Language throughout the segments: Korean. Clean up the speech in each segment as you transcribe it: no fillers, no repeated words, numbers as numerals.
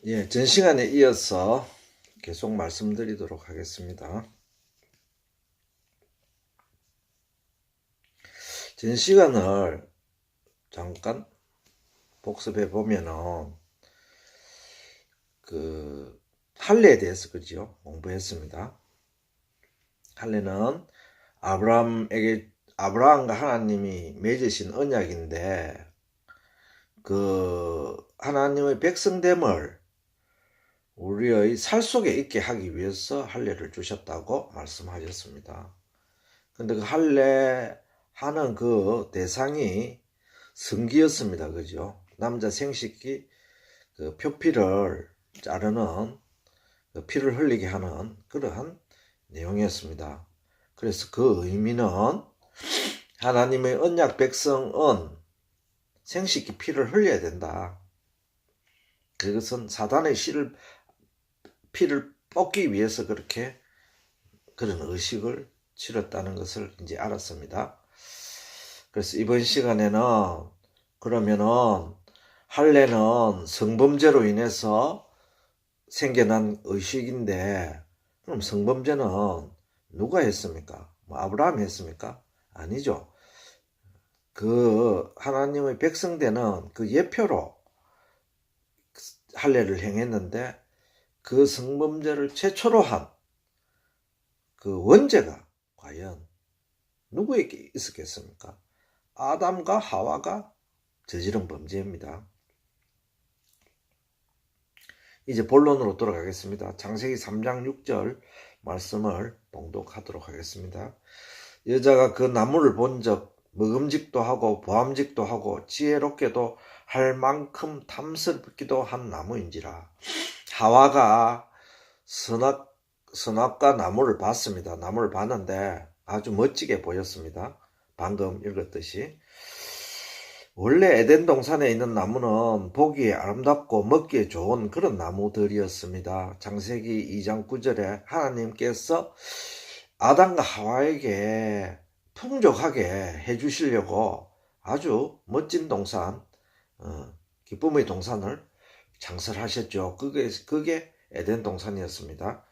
예, 전 시간에 이어서 계속 말씀드리도록 하겠습니다. 전 시간을 잠깐 복습해 보면은 할례에 대해서 그죠? 공부했습니다. 할례는 아브라함과 하나님이 맺으신 언약인데 하나님의 백성됨을 우리의 살 속에 있게 하기 위해서 할례를 주셨다고 말씀하셨습니다. 근데 그 할례 하는 그 대상이 성기였습니다. 그죠? 남자 생식기 표피를 자르는 피를 흘리게 하는 그러한 내용이었습니다. 그래서 그 의미는 하나님의 언약 백성은 생식기 피를 흘려야 된다. 그것은 사단의 피를 뽑기 위해서 그렇게 그런 의식을 치렀다는 것을 이제 알았습니다. 그래서 이번 시간에는 그러면은 할례는 성범죄로 인해서 생겨난 의식인데 그럼 성범죄는 누가 했습니까? 아브라함이 했습니까? 아니죠. 하나님의 백성되는 그 예표로 할례를 행했는데 그 성범죄를 최초로 한 그 원죄가 과연 누구에게 있었겠습니까? 아담과 하와가 저지른 범죄입니다. 이제 본론으로 돌아가겠습니다. 창세기 3장 6절 말씀을 봉독하도록 하겠습니다. 여자가 그 나무를 본 적 먹음직도 하고 보암직도 하고 지혜롭게도 할 만큼 탐스럽기도 한 나무인지라. 하와가 선악과 나무를 봤습니다. 나무를 봤는데 아주 멋지게 보였습니다. 방금 읽었듯이. 원래 에덴 동산에 있는 나무는 보기에 아름답고 먹기에 좋은 그런 나무들이었습니다. 창세기 2장 9절에 하나님께서 아담과 하와에게 풍족하게 해주시려고 아주 멋진 동산, 기쁨의 동산을 창설하셨죠. 그게 에덴 동산이었습니다.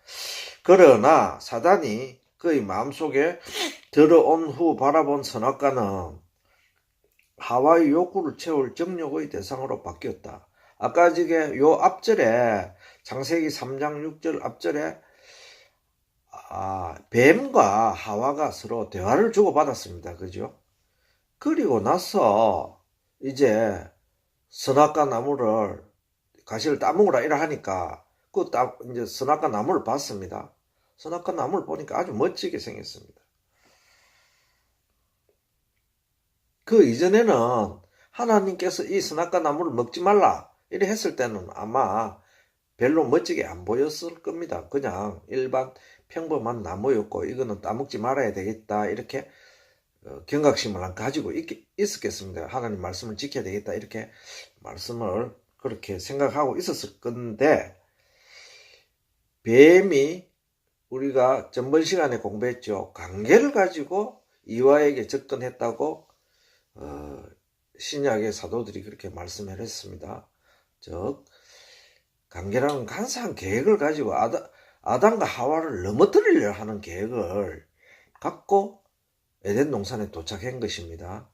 그러나 사단이 그의 마음속에 들어온 후 바라본 선악과는 하와의 욕구를 채울 정욕의 대상으로 바뀌었다. 아까 요 앞절에 창세기 3장 6절 앞절에 뱀과 하와가 서로 대화를 주고받았습니다. 그죠? 그리고 나서 이제 선악과 나무를 가시를 따먹으라 이라 하니까 이제 선악과 나무를 봤습니다. 선악과 나무를 보니까 아주 멋지게 생겼습니다. 그 이전에는 하나님께서 이 선악과 나무를 먹지 말라 이래 했을 때는 아마 별로 멋지게 안 보였을 겁니다. 그냥 일반 평범한 나무였고 이거는 따먹지 말아야 되겠다 이렇게 경각심을 가지고 있었겠습니다. 하나님 말씀을 지켜야 되겠다 이렇게 말씀을 그렇게 생각하고 있었을 건데 뱀이 우리가 전번 시간에 공부했죠. 관계를 가지고 이와에게 접근했다고 신약의 사도들이 그렇게 말씀을 했습니다. 즉 관계라는 간사한 계획을 가지고 아담과 하와를 넘어뜨리려 하는 계획을 갖고 에덴 동산에 도착한 것입니다.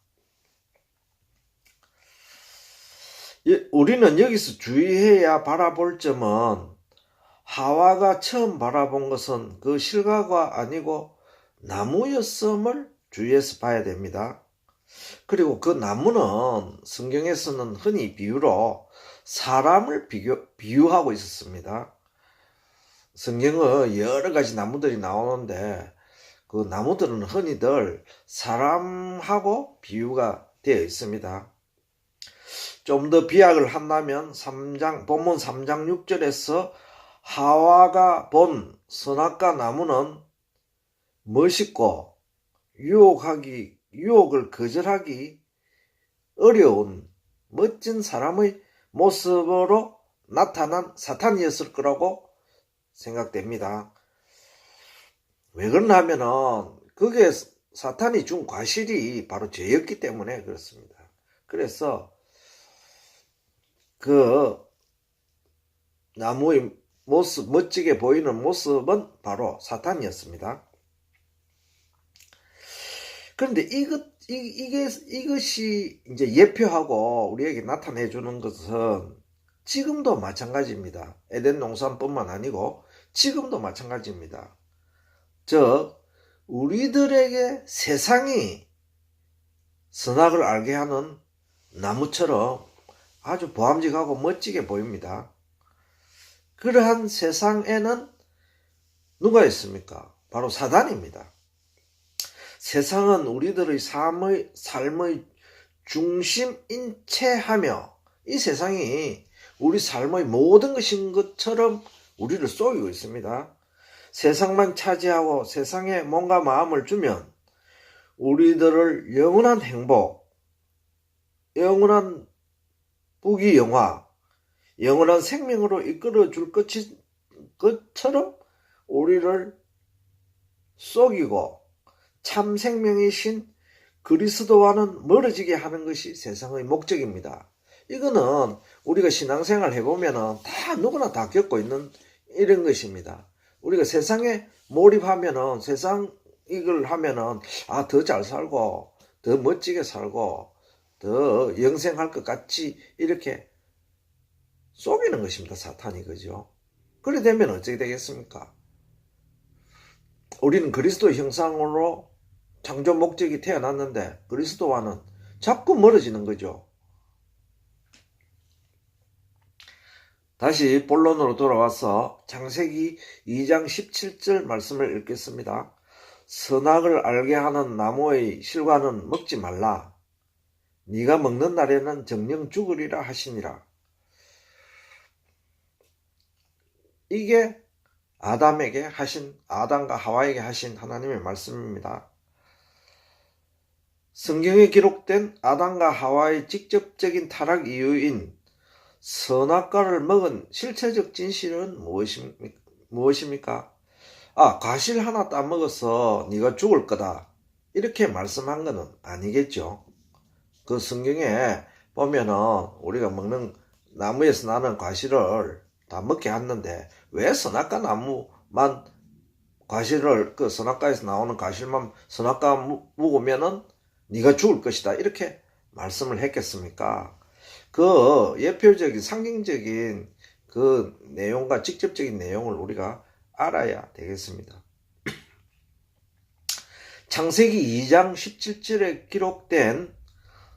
우리는 여기서 주의해야 바라볼 점은 하와가 처음 바라본 것은 그 실과가 아니고 나무였음을 주의해서 봐야 됩니다. 그리고 그 나무는 성경에서는 흔히 비유로 사람을 비유하고 있었습니다. 성경은 여러 가지 나무들이 나오는데 그 나무들은 흔히들 사람하고 비유가 되어 있습니다. 좀 더 비약을 한다면 본문 3장 6절에서 하와가 본 선악과 나무는 멋있고 유혹을 거절하기 어려운 멋진 사람의 모습으로 나타난 사탄이었을 거라고 생각됩니다. 왜 그러냐 하면은 그게 사탄이 준 과실이 바로 죄였기 때문에 그렇습니다. 그래서 나무의 모습, 멋지게 보이는 모습은 바로 사탄이었습니다. 그런데 이것이 이제 예표하고 우리에게 나타내 주는 것은 지금도 마찬가지입니다. 에덴 동산뿐만 아니고 지금도 마찬가지입니다. 즉, 우리들에게 세상이 선악을 알게 하는 나무처럼 아주 보암직하고 멋지게 보입니다. 그러한 세상에는 누가 있습니까? 바로 사단입니다. 세상은 우리들의 삶의 중심인 채 하며 이 세상이 우리 삶의 모든 것인 것처럼 우리를 속이고 있습니다. 세상만 차지하고 세상에 몸과 마음을 주면 우리들을 영원한 행복, 영원한 부귀영화, 영원한 생명으로 이끌어 줄 것처럼 우리를 속이고 참 생명이신 그리스도와는 멀어지게 하는 것이 세상의 목적입니다. 이거는 우리가 신앙생활 해보면 다 누구나 다 겪고 있는 이런 것입니다. 우리가 세상에 몰입하면은 세상 이걸 하면은 더 잘 살고 더 멋지게 살고 더 영생할 것 같이 이렇게 속이는 것입니다. 사탄이. 그죠? 그래 되면 어떻게 되겠습니까? 우리는 그리스도의 형상으로 창조 목적이 태어났는데 그리스도와는 자꾸 멀어지는 거죠. 다시 본론으로 돌아와서 창세기 2장 17절 말씀을 읽겠습니다. 선악을 알게 하는 나무의 실과는 먹지 말라. 네가 먹는 날에는 정령 죽으리라 하시니라. 이게 아담과 하와에게 하신 하나님의 말씀입니다. 성경에 기록된 아담과 하와의 직접적인 타락 이유인 선악과를 먹은 실체적 진실은 무엇입니까? 과실 하나 따먹어서 네가 죽을 거다. 이렇게 말씀한 것은 아니겠죠. 그 성경에 보면은 우리가 먹는 나무에서 나는 과실을 다 먹게 했는데 왜 선악과 나무만 과실을 그 선악과에서 나오는 과실만 선악과 먹으면은 네가 죽을 것이다 이렇게 말씀을 했겠습니까? 그 예표적인 상징적인 그 내용과 직접적인 내용을 우리가 알아야 되겠습니다. 창세기 2장 17절에 기록된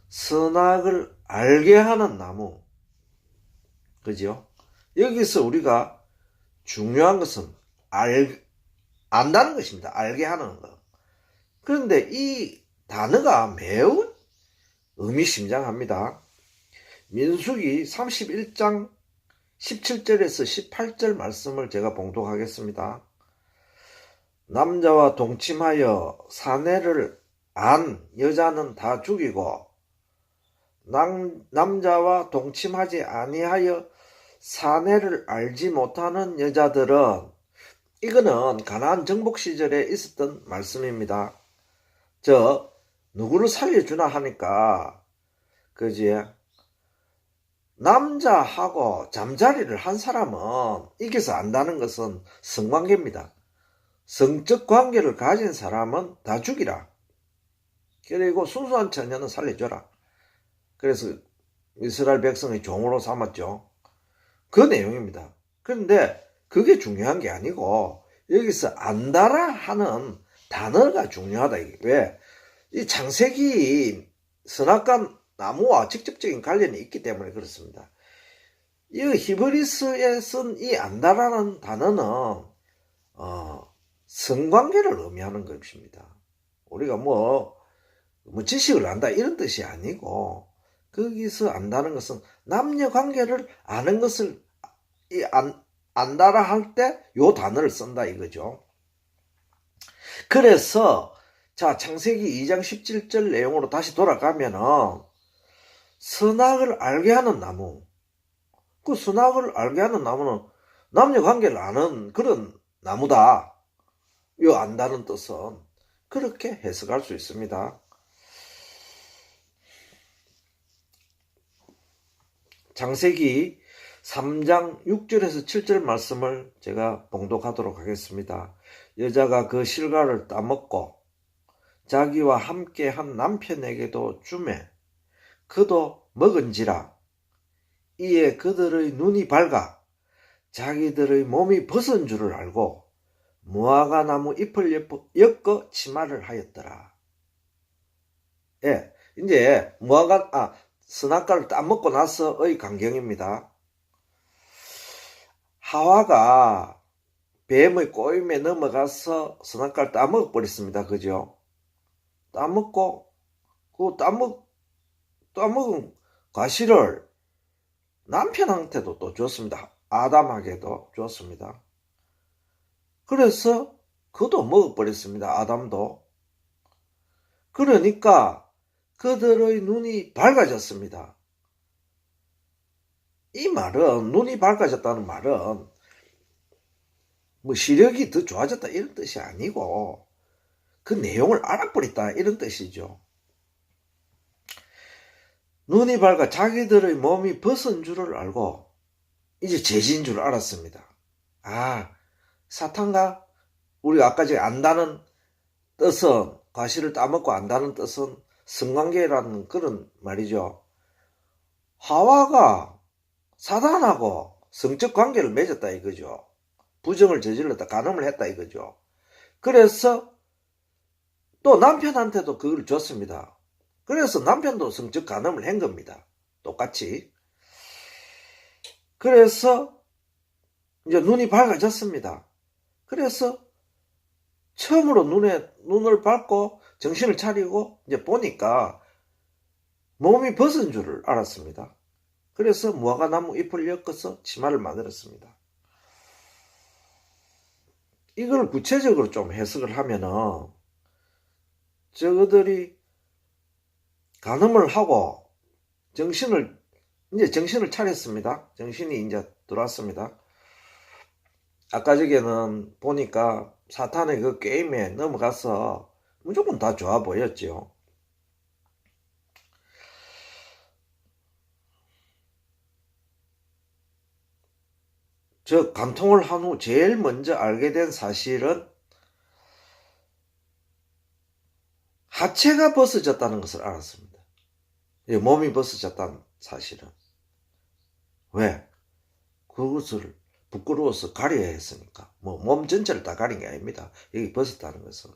선악을 알게 하는 나무, 그죠? 여기서 우리가 중요한 것은 안다는 것입니다. 알게 하는 것. 그런데 이 단어가 매우 의미심장합니다. 민수기 31장 17절에서 18절 말씀을 제가 봉독하겠습니다. 남자와 동침하여 사내를 안 여자는 다 죽이고 남자와 동침하지 아니하여 사내를 알지 못하는 여자들은, 이거는 가나안 정복 시절에 있었던 말씀입니다. 누구를 살려주나 하니까 그지? 남자하고 잠자리를 한 사람은 이겨서 안다는 것은 성관계입니다. 성적 관계를 가진 사람은 다 죽이라. 그리고 순수한 처녀는 살려줘라. 그래서 이스라엘 백성의 종으로 삼았죠. 그 내용입니다. 그런데 그게 중요한 게 아니고 여기서 안다라 하는 단어가 중요하다. 왜? 이 창세기 선악과 나무와 직접적인 관련이 있기 때문에 그렇습니다. 이 히브리스에 쓴 이 안다라는 단어는 성관계를 의미하는 것입니다. 우리가 지식을 안다 이런 뜻이 아니고 거기서 안다는 것은 남녀 관계를 아는 것을 안다라 할 때 요 단어를 쓴다 이거죠. 그래서 창세기 2장 17절 내용으로 다시 돌아가면은 선악을 알게 하는 나무, 그 선악을 알게 하는 나무는 남녀 관계를 아는 그런 나무다. 요 안다는 뜻은 그렇게 해석할 수 있습니다. 창세기 3장 6절에서 7절 말씀을 제가 봉독하도록 하겠습니다. 여자가 그 실과를 따먹고 자기와 함께 한 남편에게도 주매 그도 먹은지라. 이에 그들의 눈이 밝아 자기들의 몸이 벗은 줄을 알고 무화과 나무 잎을 엮어 치마를 하였더라. 예, 이제 선악과를 따먹고 나서의 광경입니다. 하와가 뱀의 꼬임에 넘어가서 선악과를 따먹어 버렸습니다. 그죠? 따먹고 그 따먹은 과실을 남편한테도 또 줬습니다. 아담에게도 줬습니다. 그래서 그도 먹어버렸습니다. 아담도. 그러니까 그들의 눈이 밝아졌습니다. 이 말은, 눈이 밝아졌다는 말은 뭐 시력이 더 좋아졌다 이런 뜻이 아니고 그 내용을 알아버렸다 이런 뜻이죠. 눈이 밝아 자기들의 몸이 벗은 줄을 알고 이제 죄진 줄 알았습니다. 아, 사탄과 우리가 아까 전에 안다는 뜻은, 과실을 따먹고 안다는 뜻은 성관계라는 그런 말이죠. 하와가 사단하고 성적 관계를 맺었다 이거죠. 부정을 저질렀다, 간음을 했다 이거죠. 그래서 또 남편한테도 그걸 줬습니다. 그래서 남편도 성적 간음을 한 겁니다. 똑같이. 그래서 이제 눈이 밝아졌습니다. 그래서 처음으로 눈을 밟고 정신을 차리고 이제 보니까 몸이 벗은 줄을 알았습니다. 그래서 무화과 나무 잎을 엮어서 치마를 만들었습니다. 이걸 구체적으로 좀 해석을 하면은 저들이 간음을 하고 정신을 차렸습니다. 정신이 이제 들어왔습니다. 아까 저기는 보니까 사탄의 그 게임에 넘어가서 무조건 다 좋아 보였죠. 저 간통을 한 후 제일 먼저 알게 된 사실은 하체가 벗어졌다는 것을 알았습니다. 몸이 벗어졌다는 사실은. 왜? 그것을 부끄러워서 가려야 했으니까. 몸 전체를 다 가린 게 아닙니다. 여기 벗었다는 것은.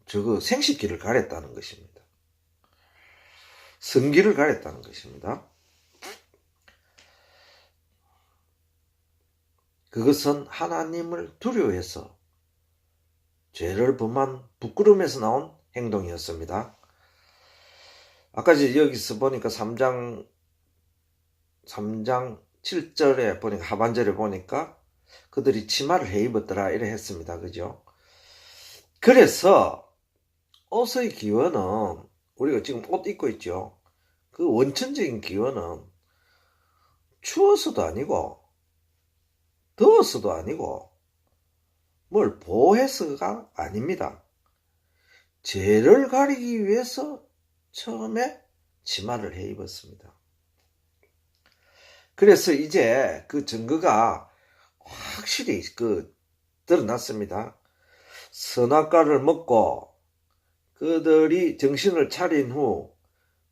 저거 생식기를 가렸다는 것입니다. 성기를 가렸다는 것입니다. 그것은 하나님을 두려워해서 죄를 범한 부끄러움에서 나온 행동이었습니다. 아까 여기서 보니까 3장 7절에 보니까 하반절에 보니까 그들이 치마를 해 입었더라 이래 했습니다. 그죠? 그래서 옷의 기원은 우리가 지금 옷 입고 있죠. 그 원천적인 기원은 추워서도 아니고 더워서도 아니고 뭘 보호해서가 아닙니다. 죄를 가리기 위해서 처음에 치마를 해 입었습니다. 그래서 이제 그 증거가 확실히 드러났습니다. 선악과를 먹고 그들이 정신을 차린 후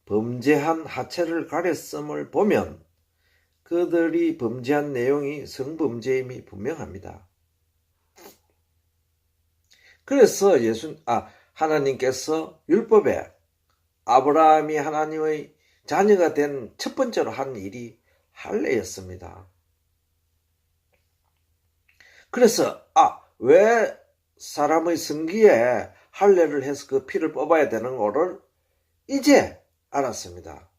범죄한 하체를 가렸음을 보면 그들이 범죄한 내용이 성범죄임이 분명합니다. 그래서 하나님께서 율법에 아브라함이 하나님의 자녀가 된 첫 번째로 한 일이 할례였습니다. 그래서 왜 사람의 성기에 할례를 해서 그 피를 뽑아야 되는 거를 이제 알았습니다.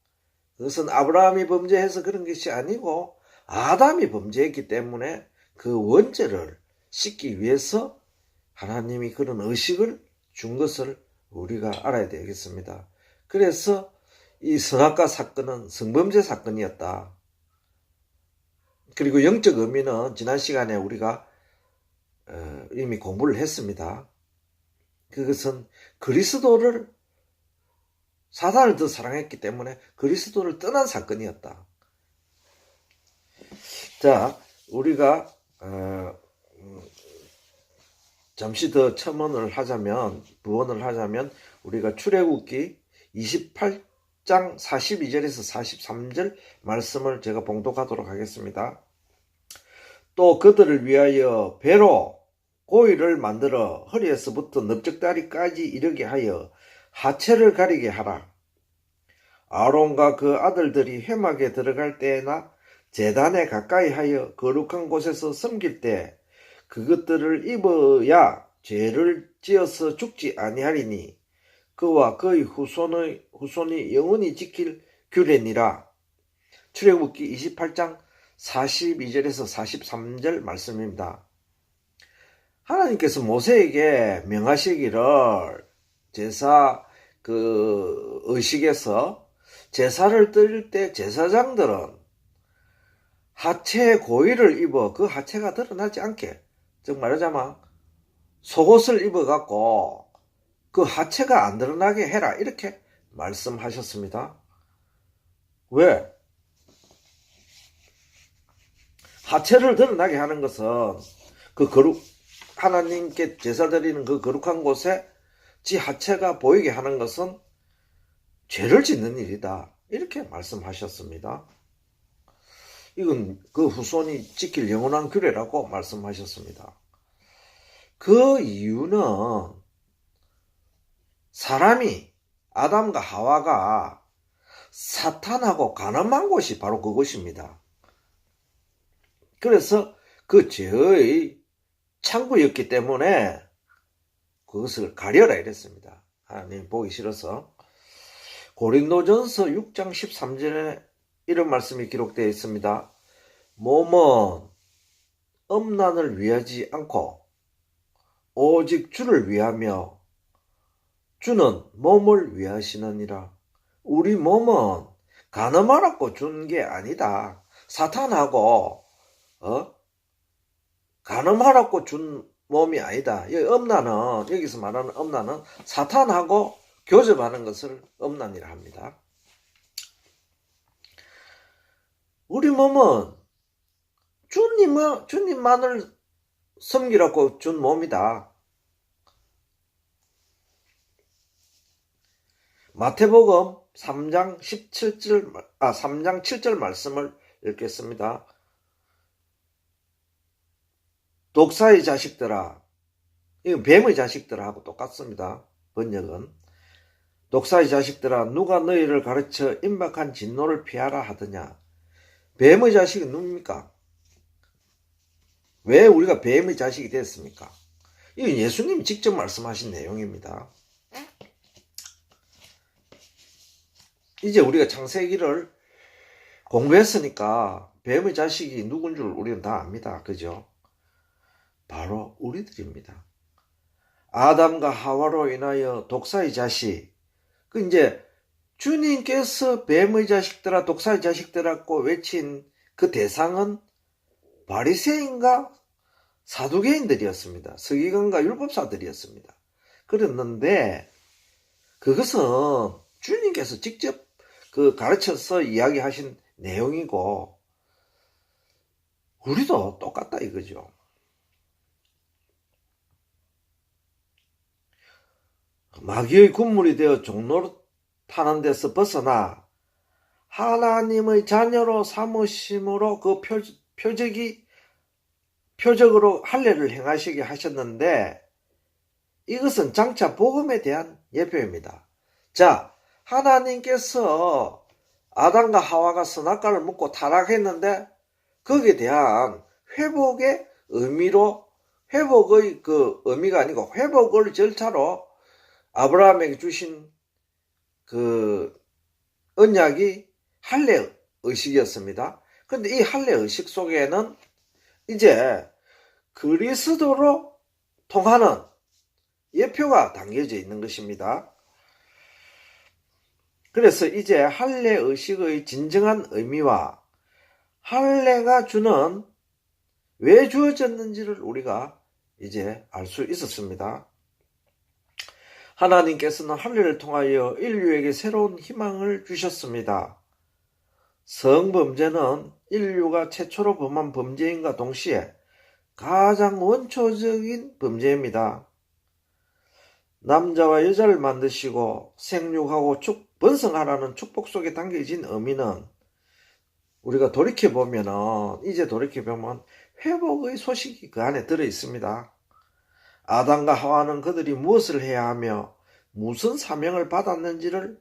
그것은 아브라함이 범죄해서 그런 것이 아니고 아담이 범죄했기 때문에 그 원죄를 씻기 위해서 하나님이 그런 의식을 준 것을 우리가 알아야 되겠습니다. 그래서 이 선악과 사건은 성범죄 사건이었다. 그리고 영적 의미는 지난 시간에 우리가 이미 공부를 했습니다. 그것은 사단을 더 사랑했기 때문에 그리스도를 떠난 사건이었다. 자, 우리가 잠시 더 첨언을 하자면, 부언을 하자면 우리가 출애굽기 28장 42절에서 43절 말씀을 제가 봉독하도록 하겠습니다. 또 그들을 위하여 배로 고위를 만들어 허리에서부터 넓적다리까지 이르게 하여 하체를 가리게 하라. 아론과 그 아들들이 회막에 들어갈 때나 제단에 가까이 하여 거룩한 곳에서 섬길 때 그것들을 입어야 죄를 지어서 죽지 아니하리니 그와 그의 후손이 영원히 지킬 규례니라. 출애굽기 28장 42절에서 43절 말씀입니다. 하나님께서 모세에게 명하시기를 제사 의식에서 제사를 드릴 때 제사장들은 하체에 고위를 입어 그 하체가 드러나지 않게, 즉 말하자면 속옷을 입어갖고 그 하체가 안 드러나게 해라, 이렇게 말씀하셨습니다. 왜? 하체를 드러나게 하는 것은 그 하나님께 제사 드리는 그 거룩한 곳에 지 하체가 보이게 하는 것은 죄를 짓는 일이다, 이렇게 말씀하셨습니다. 이건 그 후손이 지킬 영원한 규례라고 말씀하셨습니다. 그 이유는 사람이, 아담과 하와가 사탄하고 가늠한 곳이 바로 그것입니다. 그래서 그 죄의 창구였기 때문에 그것을 가려라 이랬습니다. 하나님 보기 싫어서. 고린도전서 6장 13절에 이런 말씀이 기록되어 있습니다. 몸은 음란을 위하지 않고 오직 주를 위하며 주는 몸을 위하시느니라. 우리 몸은 가늠하라고 준 게 아니다. 사탄하고 가늠하라고 준 몸이 아니다. 여기서 말하는 음란은 사탄하고 교접하는 것을 음란이라 합니다. 우리 몸은 주님만을 섬기라고 준 몸이다. 마태복음 3장 7절 말씀을 읽겠습니다. 독사의 자식들아, 이건 뱀의 자식들하고 똑같습니다. 번역은. 독사의 자식들아, 누가 너희를 가르쳐 임박한 진노를 피하라 하더냐. 뱀의 자식이 누굽니까? 왜 우리가 뱀의 자식이 됐습니까? 이건 예수님이 직접 말씀하신 내용입니다. 이제 우리가 창세기를 공부했으니까 뱀의 자식이 누군 줄 우리는 다 압니다. 그죠? 바로 우리들입니다. 아담과 하와로 인하여 독사의 자식, 이제 주님께서 뱀의 자식들아 독사의 자식들아고 외친 그 대상은 바리새인과 사두개인들이었습니다. 서기관과 율법사들이었습니다. 그랬는데 그것은 주님께서 직접 가르쳐서 이야기하신 내용이고 우리도 똑같다 이거죠. 마귀의 군물이 되어 종노릇하는 데서 벗어나 하나님의 자녀로 삼으심으로 그 표적으로 할례를 행하시게 하셨는데 이것은 장차 복음에 대한 예표입니다. 자, 하나님께서 아담과 하와가 선악과를 먹고 타락했는데 거기에 대한 회복의 의미로, 회복의 의미가 아니고 회복의 절차로 아브라함에게 주신 언약이 할례 의식이었습니다. 그런데 이 할례 의식 속에는 이제 그리스도로 통하는 예표가 담겨져 있는 것입니다. 그래서 이제 할례 의식의 진정한 의미와 할례가 왜 주어졌는지를 우리가 이제 알 수 있었습니다. 하나님께서는 할례를 통하여 인류에게 새로운 희망을 주셨습니다. 성범죄는 인류가 최초로 범한 범죄인과 동시에 가장 원초적인 범죄입니다. 남자와 여자를 만드시고 생육하고 번성하라는 축복 속에 담겨진 의미는 우리가 이제 돌이켜보면 회복의 소식이 그 안에 들어있습니다. 아담과 하와는 그들이 무엇을 해야 하며 무슨 사명을 받았는지를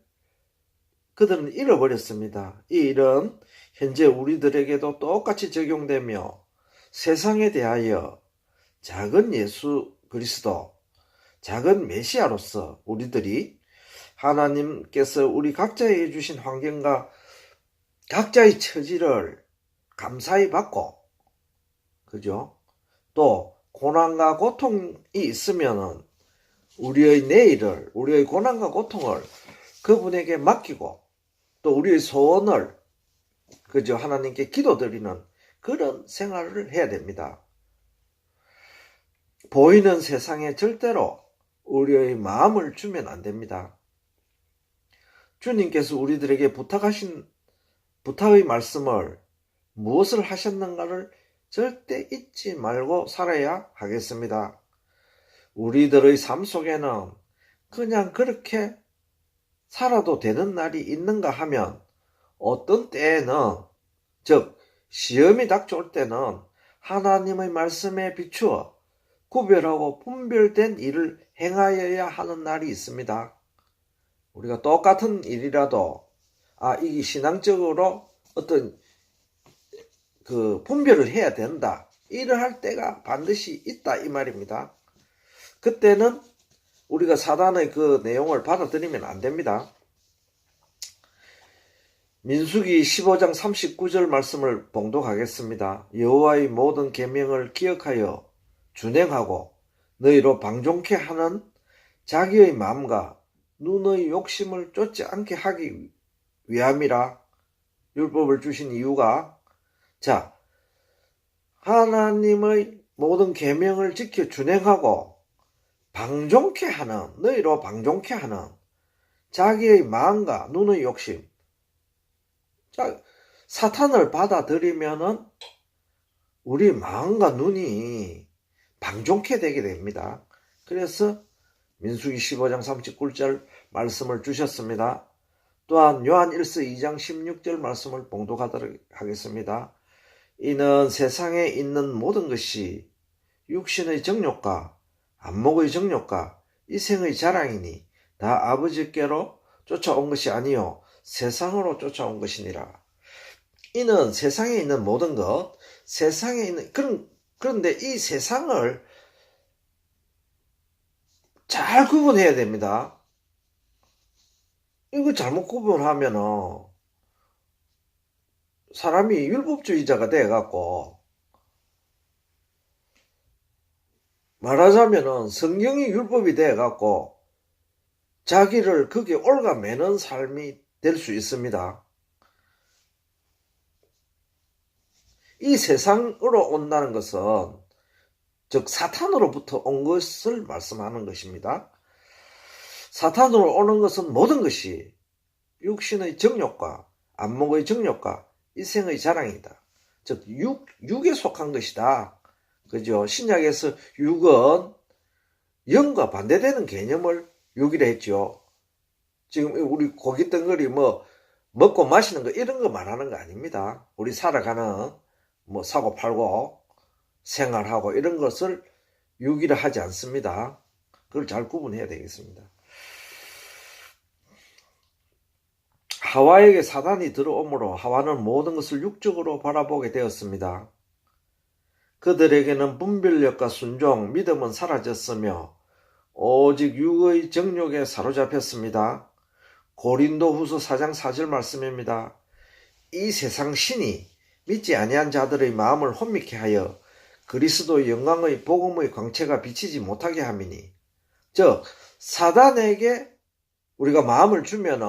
그들은 잃어버렸습니다. 이 일은 현재 우리들에게도 똑같이 적용되며 세상에 대하여 작은 예수 그리스도, 작은 메시아로서 우리들이 하나님께서 우리 각자에게 주신 환경과 각자의 처지를 감사히 받고, 그죠? 또 고난과 고통이 있으면은 우리의 내일을, 우리의 고난과 고통을 그분에게 맡기고 또 우리의 소원을 그죠? 하나님께 기도드리는 그런 생활을 해야 됩니다. 보이는 세상에 절대로 우리의 마음을 주면 안 됩니다. 주님께서 우리들에게 부탁하신 부탁의 말씀을 무엇을 하셨는가를 절대 잊지 말고 살아야 하겠습니다. 우리들의 삶 속에는 그냥 그렇게 살아도 되는 날이 있는가 하면 어떤 때에는, 즉 시험이 닥쳐올 때는 하나님의 말씀에 비추어 구별하고 분별된 일을 행하여야 하는 날이 있습니다. 우리가 똑같은 일이라도 이게 신앙적으로 어떤 분별을 해야 된다, 이러할 때가 반드시 있다 이 말입니다. 그때는 우리가 사단의 그 내용을 받아들이면 안 됩니다. 민수기 15장 39절 말씀을 봉독하겠습니다. 여호와의 모든 계명을 기억하여 준행하고 너희로 방종케 하는 자기의 마음과 눈의 욕심을 쫓지 않게 하기 위함이라. 율법을 주신 이유가, 하나님의 모든 계명을 지켜 준행하고 방종케 하는, 너희로 방종케 하는 자기의 마음과 눈의 욕심. 사탄을 받아들이면은 우리 마음과 눈이 방종케 되게 됩니다. 그래서 민수기 15장 39절 말씀을 주셨습니다. 또한 요한 1서 2장 16절 말씀을 봉독하도록 하겠습니다. 이는 세상에 있는 모든 것이 육신의 정욕과 안목의 정욕과 이생의 자랑이니 다 아버지께로 쫓아온 것이 아니요 세상으로 쫓아온 것이니라. 이는 세상에 있는 모든 것, 세상에 있는 그런데 이 세상을 잘 구분해야 됩니다. 이거 잘못 구분하면은 사람이 율법주의자가 돼갖고, 말하자면은 성경이 율법이 돼갖고 자기를 거기에 얽어매는 삶이 될 수 있습니다. 이 세상으로 온다는 것은 즉 사탄으로부터 온 것을 말씀하는 것입니다. 사탄으로 오는 것은 모든 것이 육신의 정욕과 안목의 정욕과 이생의 자랑이다. 즉 육에 속한 것이다. 그죠? 신약에서 육은 영과 반대되는 개념을 육이라 했죠. 지금 우리 고기 덩어리 먹고 마시는 거 이런 거 말하는 거 아닙니다. 우리 살아가는 사고 팔고 생활하고 이런 것을 육이라 하지 않습니다. 그걸 잘 구분해야 되겠습니다. 하와에게 사단이 들어오므로 하와는 모든 것을 육적으로 바라보게 되었습니다. 그들에게는 분별력과 순종, 믿음은 사라졌으며 오직 육의 정욕에 사로잡혔습니다. 고린도후서 4장 4절 말씀입니다. 이 세상 신이 믿지 아니한 자들의 마음을 혼미케 하여 그리스도의 영광의 복음의 광채가 비치지 못하게 함이니, 즉 사단에게 우리가 마음을 주면은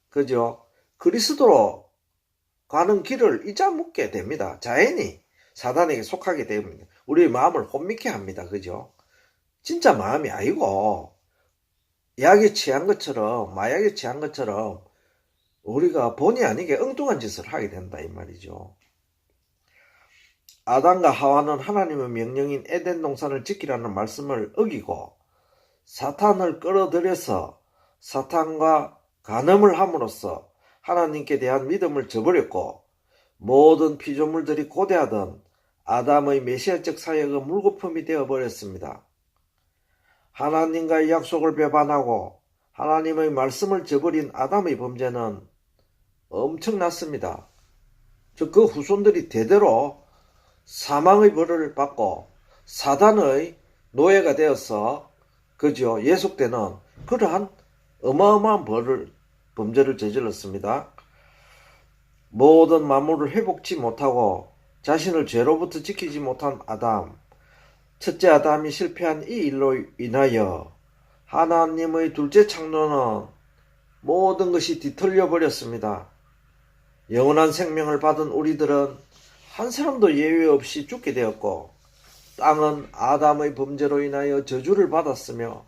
그죠? 그리스도로 가는 길을 잊어먹게 됩니다. 자연히 사단에게 속하게 됩니다. 우리의 마음을 혼미케 합니다. 그죠? 진짜 마음이 아니고 약에 취한 것처럼, 마약에 취한 것처럼 우리가 본의 아니게 엉뚱한 짓을 하게 된다 이 말이죠. 아담과 하와는 하나님의 명령인 에덴 동산을 지키라는 말씀을 어기고 사탄을 끌어들여서 사탄과 간음을 함으로써 하나님께 대한 믿음을 저버렸고 모든 피조물들이 고대하던 아담의 메시아적 사역은 물거품이 되어버렸습니다. 하나님과의 약속을 배반하고 하나님의 말씀을 저버린 아담의 범죄는 엄청났습니다. 그 후손들이 대대로 사망의 벌을 받고 사단의 노예가 되어서 예속되는 그러한 어마어마한 범죄를 저질렀습니다. 모든 만물을 회복치 못하고 자신을 죄로부터 지키지 못한 아담, 첫째 아담이 실패한 이 일로 인하여 하나님의 둘째 창조는 모든 것이 뒤틀려 버렸습니다. 영원한 생명을 받은 우리들은 한 사람도 예외 없이 죽게 되었고 땅은 아담의 범죄로 인하여 저주를 받았으며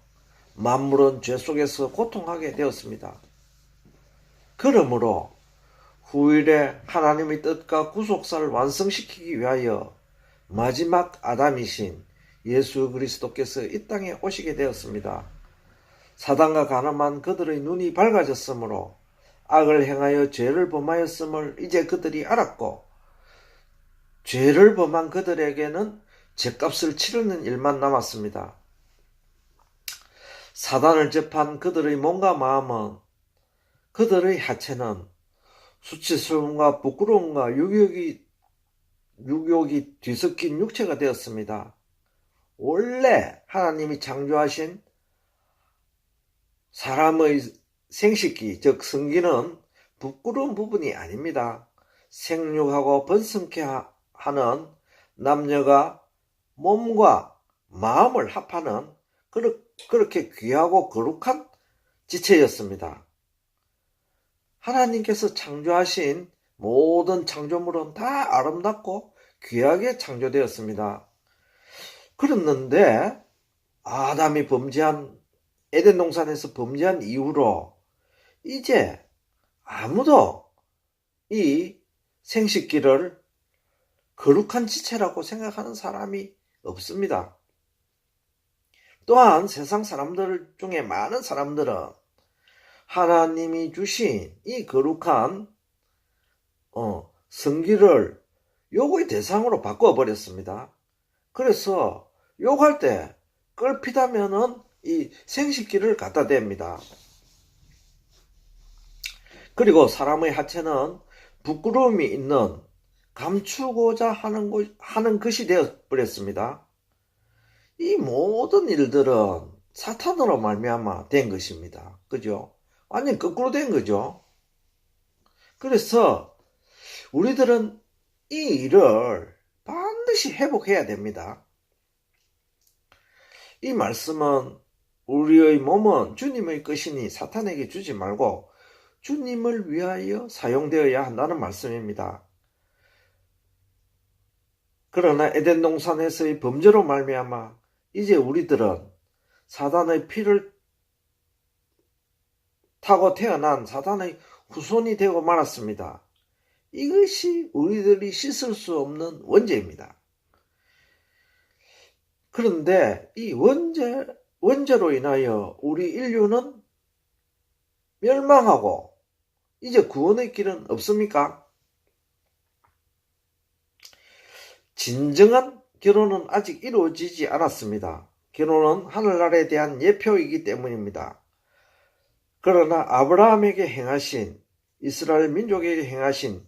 만물은 죄 속에서 고통하게 되었습니다. 그러므로 후일에 하나님의 뜻과 구속사를 완성시키기 위하여 마지막 아담이신 예수 그리스도께서 이 땅에 오시게 되었습니다. 사단과 간음한 그들의 눈이 밝아졌으므로 악을 행하여 죄를 범하였음을 이제 그들이 알았고 죄를 범한 그들에게는 죄값을 치르는 일만 남았습니다. 사단을 접한 그들의 몸과 마음은 그들의 하체는 수치스러움과 부끄러움과 유욕이 뒤섞인 육체가 되었습니다. 원래 하나님이 창조하신 사람의 생식기, 즉 성기는 부끄러운 부분이 아닙니다. 생육하고 번성케 하는 남녀가 몸과 마음을 합하는 그렇게 귀하고 거룩한 지체였습니다. 하나님께서 창조하신 모든 창조물은 다 아름답고 귀하게 창조되었습니다. 그랬는데 아담이 범죄한 에덴 동산에서 범죄한 이후로 이제 아무도 이 생식기를 거룩한 지체라고 생각하는 사람이 없습니다. 또한 세상 사람들 중에 많은 사람들은 하나님이 주신 이 거룩한 성기를 욕의 대상으로 바꿔버렸습니다. 그래서 욕할 때 껄핏하면은 이 생식기를 갖다 댑니다. 그리고 사람의 하체는 부끄러움이 있는 감추고자 하는 것이 되어버렸습니다. 이 모든 일들은 사탄으로 말미암아 된 것입니다. 그죠? 완전 거꾸로 된 거죠. 그래서 우리들은 이 일을 반드시 회복해야 됩니다. 이 말씀은 우리의 몸은 주님의 것이니 사탄에게 주지 말고 주님을 위하여 사용되어야 한다는 말씀입니다. 그러나 에덴 동산에서의 범죄로 말미암아 이제 우리들은 사단의 피를 타고 태어난 사단의 후손이 되고 말았습니다. 이것이 우리들이 씻을 수 없는 원죄입니다. 그런데 이 원죄로 인하여 우리 인류는 멸망하고 이제 구원의 길은 없습니까? 진정한 결혼은 아직 이루어지지 않았습니다. 결혼은 하늘나라에 대한 예표이기 때문입니다. 그러나 아브라함에게 행하신, 이스라엘 민족에게 행하신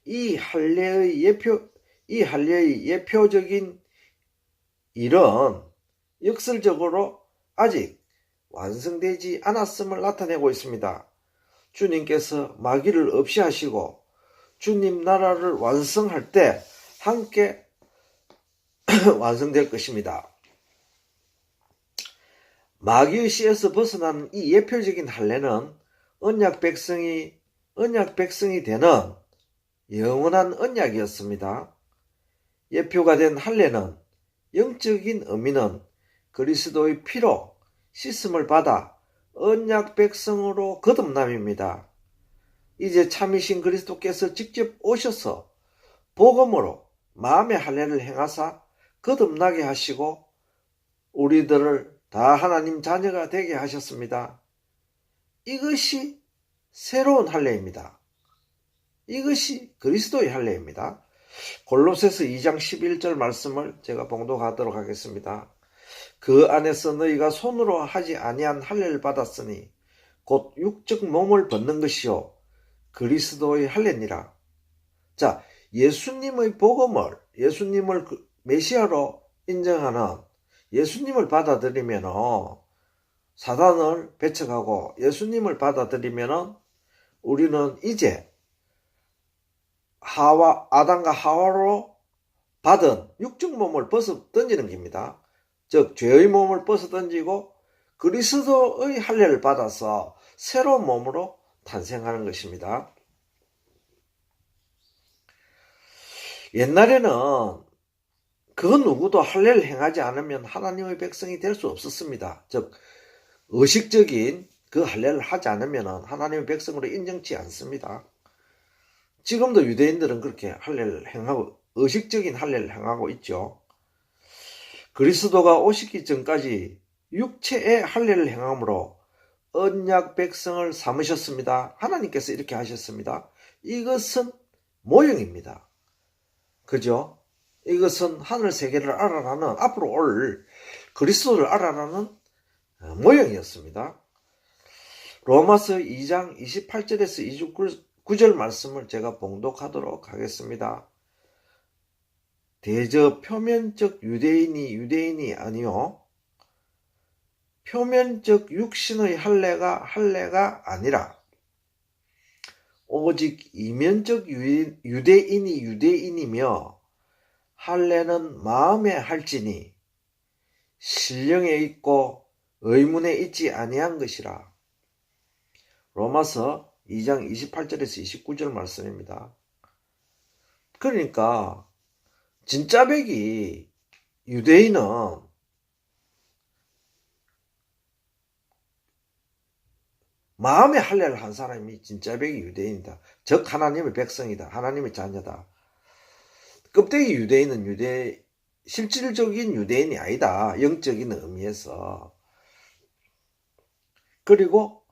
이 할례의 예표적인 일은 역설적으로 아직 완성되지 않았음을 나타내고 있습니다. 주님께서 마귀를 없이 하시고 주님 나라를 완성할 때 함께 완성될 것입니다. 마귀의 씨에서 벗어나는 이 예표적인 할례는 언약 백성이 되는 영원한 언약이었습니다. 예표가 된 할례는 영적인 의미는 그리스도의 피로 씻음을 받아 언약 백성으로 거듭남입니다. 이제 참이신 그리스도께서 직접 오셔서 복음으로 마음의 할례를 행하사 거듭나게 하시고 우리들을 다 하나님 자녀가 되게 하셨습니다. 이것이 새로운 할례입니다. 이것이 그리스도의 할례입니다. 골로새서 2장 11절 말씀을 제가 봉독하도록 하겠습니다. 그 안에서 너희가 손으로 하지 아니한 할례를 받았으니 곧 육적 몸을 벗는 것이요 그리스도의 할례니라. 자, 예수님의 복음을, 예수님을 메시아로 인정하는, 예수님을 받아들이면 사단을 배척하고 예수님을 받아들이면 우리는 이제 아담과 하와로 받은 육적 몸을 벗어 던지는 겁니다. 즉 죄의 몸을 벗어 던지고 그리스도의 할례를 받아서 새로운 몸으로 탄생하는 것입니다. 옛날에는 그 누구도 할례를 행하지 않으면 하나님의 백성이 될 수 없었습니다. 즉 의식적인 그 할례를 하지 않으면 하나님의 백성으로 인정치 않습니다. 지금도 유대인들은 그렇게 할례를 행하고 의식적인 할례를 행하고 있죠. 그리스도가 오시기 전까지 육체의 할례를 행함으로 언약 백성을 삼으셨습니다. 하나님께서 이렇게 하셨습니다. 이것은 모형입니다. 그죠? 이것은 하늘 세계를 알아라는, 앞으로 올 그리스도를 알아라는 모형이었습니다. 로마서 2장 28절에서 29절 말씀을 제가 봉독하도록 하겠습니다. 대저 표면적 유대인이 아니요 표면적 육신의 할례가 아니라 오직 이면적 유대인이 유대인이며 할례는 마음에 할지니 신령에 있고 의문에 있지 아니한 것이라. 로마서 2장 28절에서 29절 말씀입니다. 그러니까 진짜백이 유대인은 마음의 할례를 한 사람이 진짜백이 유대인이다. 즉 하나님의 백성이다. 하나님의 자녀다. 껍데기 유대인은 실질적인 유대인이 아니다. 영적인 의미에서. 그리고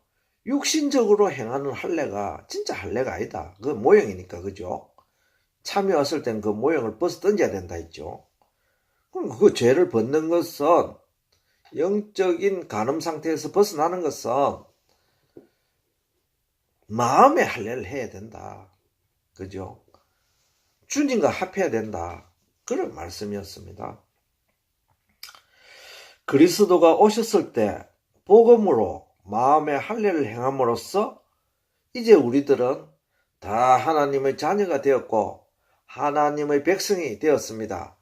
육신적으로 행하는 할례가 진짜 할례가 아니다. 그 모형이니까, 그죠? 참이 왔을 땐 그 모형을 벗어 던져야 된다 했죠. 그럼 그 죄를 벗는 것은, 영적인 간음 상태에서 벗어나는 것은 마음의 할례를 해야 된다. 그죠? 주님과 합해야 된다. 그런 말씀이었습니다. 그리스도가 오셨을 때 복음으로 마음의 할례를 행함으로써 이제 우리들은 다 하나님의 자녀가 되었고 하나님의 백성이 되었습니다.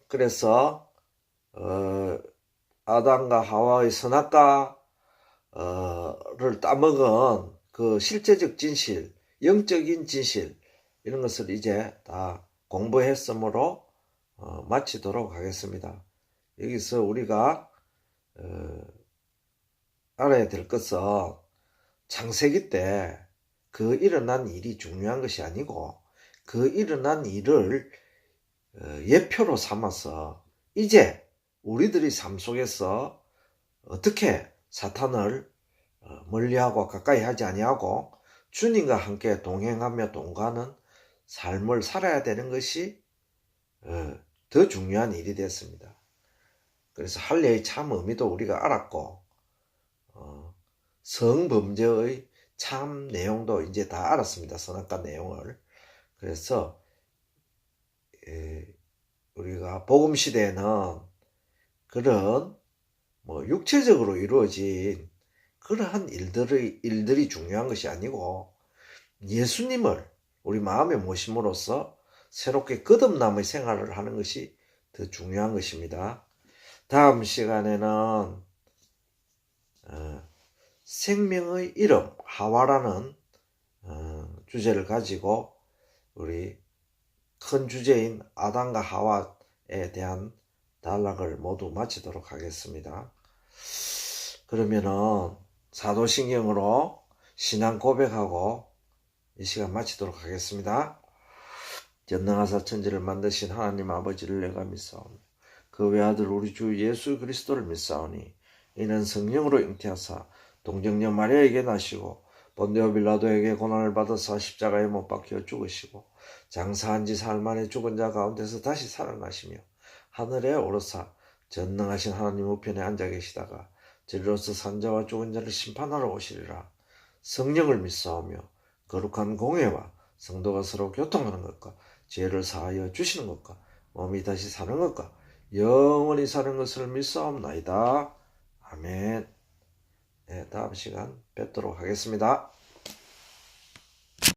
그래서 아담과 하와의 선악과를 따먹은 그 실제적 진실, 영적인 진실 이런 것을 이제 다 공부했으므로 마치도록 하겠습니다. 여기서 우리가 알아야 될 것은 창세기 때 그 일어난 일이 중요한 것이 아니고 그 일어난 일을 예표로 삼아서 이제 우리들의 삶 속에서 어떻게 사탄을 멀리하고 가까이 하지 아니하고 주님과 함께 동행하며 동거하는 삶을 살아야 되는 것이 더 중요한 일이 됐습니다. 그래서 할례의 참 의미도 우리가 알았고 성범죄의 참 내용도 이제 다 알았습니다. 선악과 내용을. 그래서 우리가 복음 시대에는 그런 육체적으로 이루어진 그러한 일들이 중요한 것이 아니고 예수님을 우리 마음에 모심으로써 새롭게 거듭남의 생활을 하는 것이 더 중요한 것입니다. 다음 시간에는 생명의 이름 하와라는 주제를 가지고 우리 큰 주제인 아담과 하와에 대한 단락을 모두 마치도록 하겠습니다. 그러면은 사도신경으로 신앙 고백하고 이 시간 마치도록 하겠습니다. 전능하사 천지를 만드신 하나님 아버지를 내가 믿사오며 그 외아들 우리 주 예수 그리스도를 믿사오니 이는 성령으로 잉태하사 동정녀 마리아에게 나시고 본디오 빌라도에게 고난을 받아서 십자가에 못 박혀 죽으시고 장사한 지 사흘 만에 죽은 자 가운데서 다시 살아나시며 하늘에 오르사 전능하신 하나님 우편에 앉아 계시다가 저리로서 산 자와 죽은 자를 심판하러 오시리라. 성령을 믿사오며 거룩한 공회와 성도가 서로 교통하는 것과 죄를 사하여 주시는 것과 몸이 다시 사는 것과 영원히 사는 것을 믿사옵나이다. 아멘. 네, 다음 시간 뵙도록 하겠습니다.